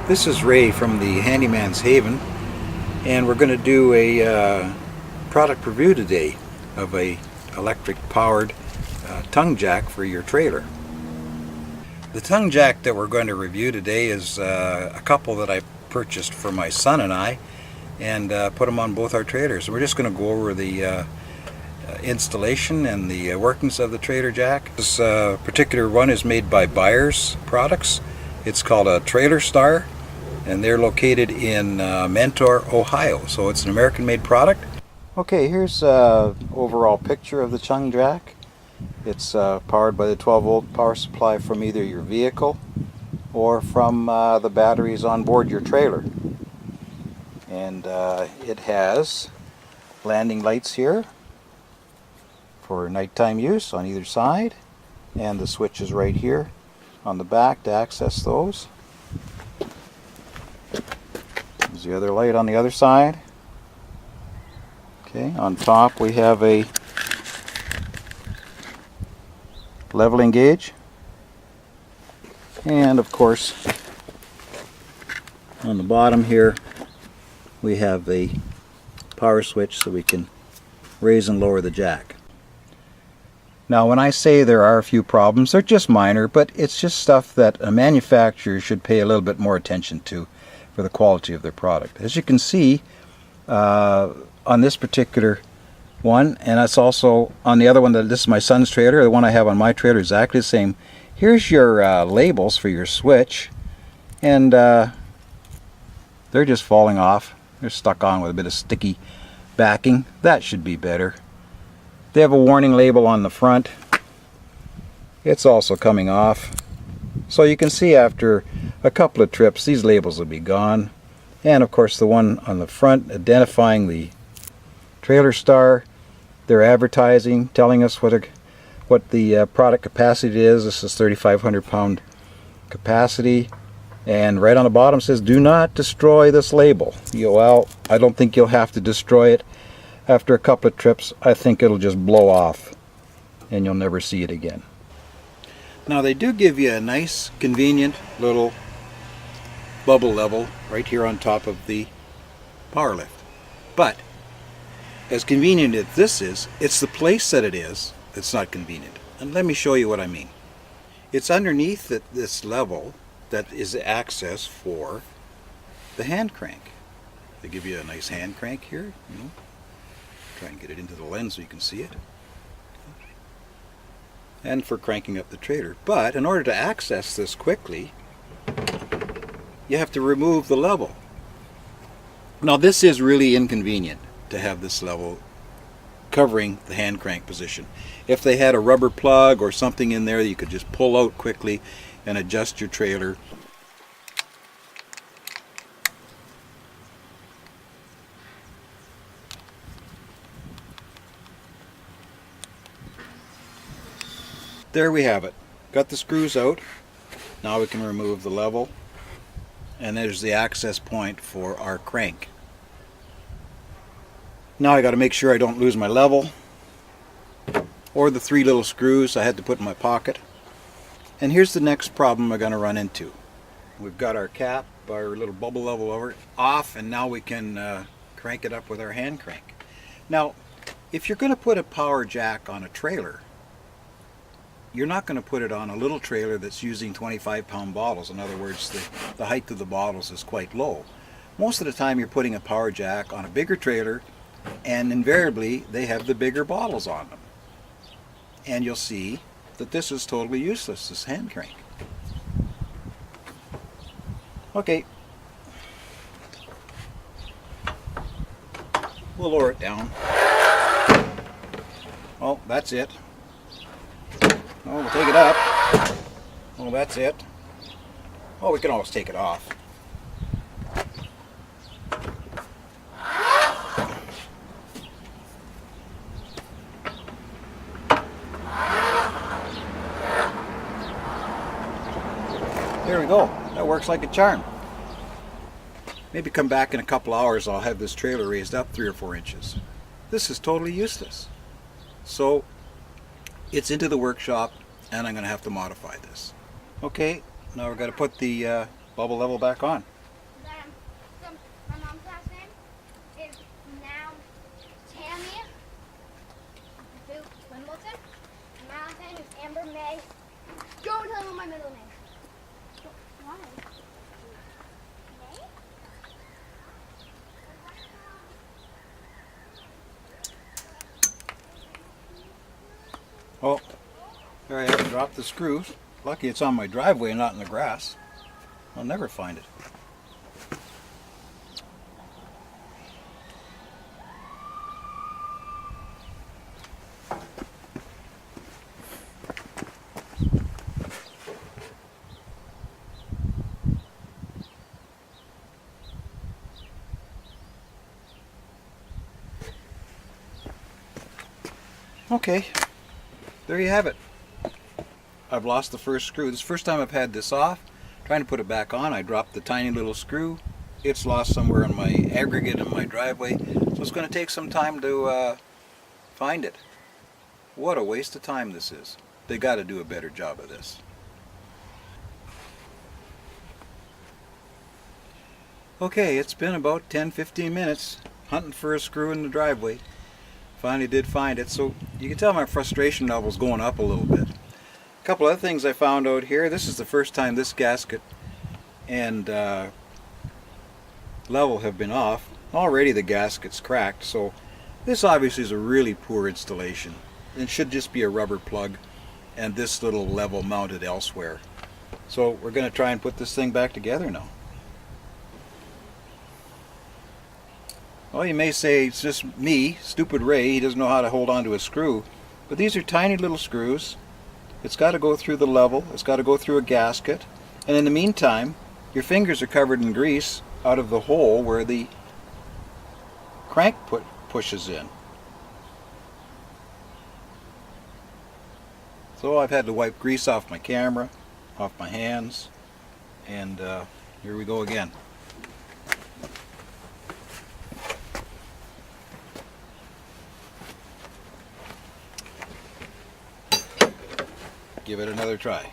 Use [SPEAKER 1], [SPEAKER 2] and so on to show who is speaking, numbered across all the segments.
[SPEAKER 1] This is Ray from the Handyman's Haven, and we're going to do a product review today of a electric powered tongue jack for your trailer. The tongue jack that we're going to review today is a couple that I purchased for my son and I, and put them on both our trailers. We're just going to go over the installation and the workings of the trailer jack. This particular one is made by Byers Products. It's called a Trailer Star, and they're located in Mentor, Ohio. So it's an American-made product. Okay, here's an overall picture of the tongue jack. It's powered by the 12-volt power supply from either your vehicle or from the batteries on board your trailer. And it has landing lights here for nighttime use on either side, and the switch is right here on the back to access those. There's the other light on the other side. Okay, on top we have a leveling gauge, and of course on the bottom here we have a power switch so we can raise and lower the jack. Now when I say there are a few problems, they're just minor, but it's just stuff that a manufacturer should pay a little bit more attention to for the quality of their product. As you can see on this particular one, and that's also on the other one, this is my son's trailer, the one I have on my trailer is exactly the same. Here's your labels for your switch, and they're just falling off. They're stuck on with a bit of sticky backing. That should be better. They have a warning label on the front. It's also coming off. So you can see after a couple of trips these labels will be gone. And of course the one on the front identifying the Trailer Star, they're advertising, telling us what the product capacity is. This is 3,500 pound capacity. And right on the bottom says, do not destroy this label. Well, I don't think you'll have to destroy it. After a couple of trips, I think it'll just blow off and you'll never see it again. Now they do give you a nice, convenient little bubble level right here on top of the power lift. But as convenient as this is, it's the place that it is that's not convenient. And let me show you what I mean. It's underneath this level that is access for the hand crank. They give you a nice hand crank here, you know. Try and get it into the lens so you can see it. And for cranking up the trailer. But in order to access this quickly, you have to remove the level. Now this is really inconvenient to have this level covering the hand crank position. If they had a rubber plug or something in there you could just pull out quickly and adjust your trailer. There we have it. Got the screws out. Now we can remove the level, and there's the access point for our crank. Now I got to make sure I don't lose my level or the three little screws I had to put in my pocket. And here's the next problem we're going to run into. We've got our cap, our little bubble level over off, and now we can crank it up with our hand crank. Now if you're going to put a power jack on a trailer, you're not going to put it on a little trailer that's using 25-pound bottles. In other words, the height of the bottles is quite low. Most of the time you're putting a power jack on a bigger trailer, and invariably they have the bigger bottles on them. And you'll see that this is totally useless, this hand crank. Okay. We'll lower it down. Oh, that's it. Oh, we'll take it up. Oh, that's it. Oh, we can always take it off. There we go. That works like a charm. Maybe come back in a couple hours, I'll have this trailer raised up 3 or 4 inches. This is totally useless. So it's into the workshop, and I'm going to have to modify this. Okay, now we're going to put the bubble level back on. Oh, there I have dropped the screws. Lucky it's on my driveway and not in the grass. I'll never find it. Okay, there you have it. I've lost the first screw. This is the first time I've had this off. Trying to put it back on, I dropped the tiny little screw. It's lost somewhere in my aggregate in my driveway, so it's going to take some time to find it. What a waste of time this is. They got to do a better job of this. Okay, it's been about 10-15 minutes hunting for a screw in the driveway. Finally did find it, so you can tell my frustration level's going up a little bit. A couple other things I found out here. This is the first time this gasket and level have been off. Already the gasket's cracked, so this obviously is a really poor installation. It should just be a rubber plug and this little level mounted elsewhere. So we're going to try and put this thing back together now. Well, you may say it's just me, stupid Ray, he doesn't know how to hold on to a screw. But these are tiny little screws. It's got to go through the level, it's got to go through a gasket, and in the meantime, your fingers are covered in grease out of the hole where the crank pushes in. So I've had to wipe grease off my camera, off my hands, and here we go again. Give it another try.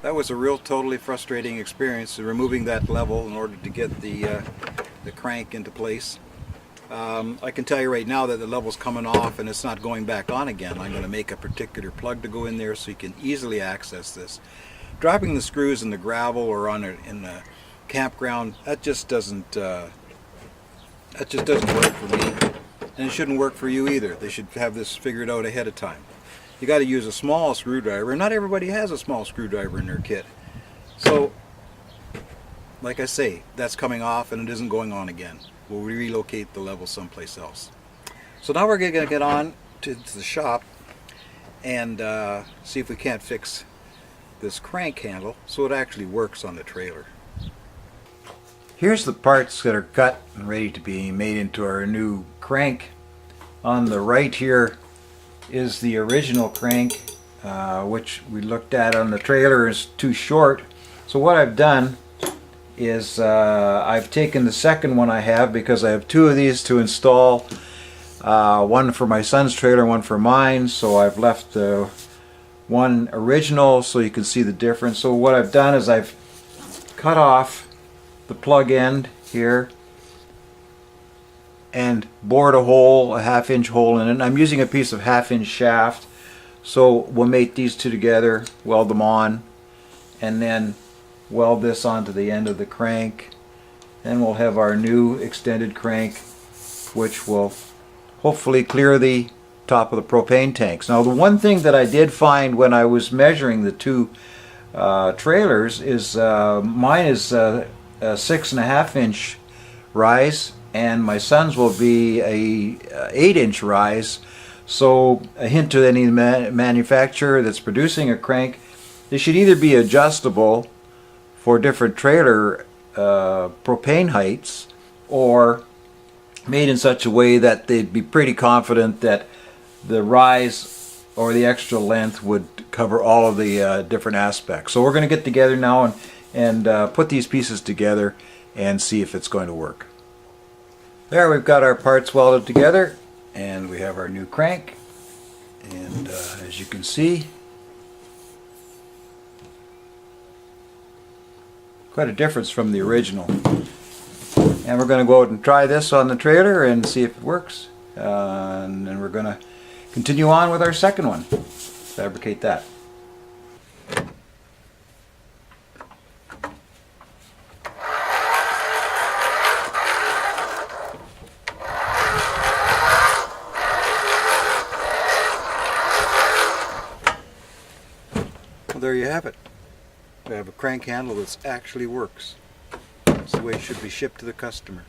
[SPEAKER 1] That was a real totally frustrating experience, removing that level in order to get the crank into place. I can tell you right now that the level's coming off and it's not going back on again. I'm going to make a particular plug to go in there so you can easily access this. Dropping the screws in the gravel or in the campground, that just doesn't work for me, and it shouldn't work for you either. They should have this figured out ahead of time. You got to use a small screwdriver. Not everybody has a small screwdriver in their kit. So, like I say, that's coming off and it isn't going on again. We'll relocate the level someplace else. So now we're going to get on to the shop and see if we can't fix this crank handle so it actually works on the trailer. Here's the parts that are cut and ready to be made into our new crank. On the right here is the original crank, which we looked at on the trailer is too short. So what I've done is I've taken the second one I have, because I have two of these to install, one for my son's trailer, one for mine, so I've left the one original so you can see the difference. So what I've done is I've cut off the plug end here and bored a hole, a 1/2 inch hole in it. And I'm using a piece of 1/2 inch shaft, so we'll mate these two together, weld them on, and then weld this onto the end of the crank. Then we'll have our new extended crank, which will hopefully clear the top of the propane tanks. Now, the one thing that I did find when I was measuring the two trailers is mine is a 6.5 inch rise, and my son's will be a 8 inch rise. So a hint to any manufacturer that's producing a crank, they should either be adjustable for different trailer propane heights, or made in such a way that they'd be pretty confident that the rise or the extra length would cover all of the different aspects. So we're going to get together now and put these pieces together and see if it's going to work. There we've got our parts welded together, and we have our new crank, and as you can see, quite a difference from the original. And we're going to go out and try this on the trailer and see if it works, and then we're going to continue on with our second one, fabricate that. Well, there you have it. We have a crank handle that actually works. That's the way it should be shipped to the customer.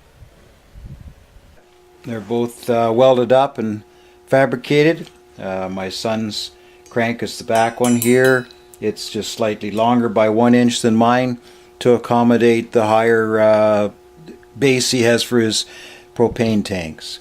[SPEAKER 1] They're both welded up and fabricated. My son's crank is the back one here. It's just slightly longer by 1 inch than mine to accommodate the higher base he has for his propane tanks.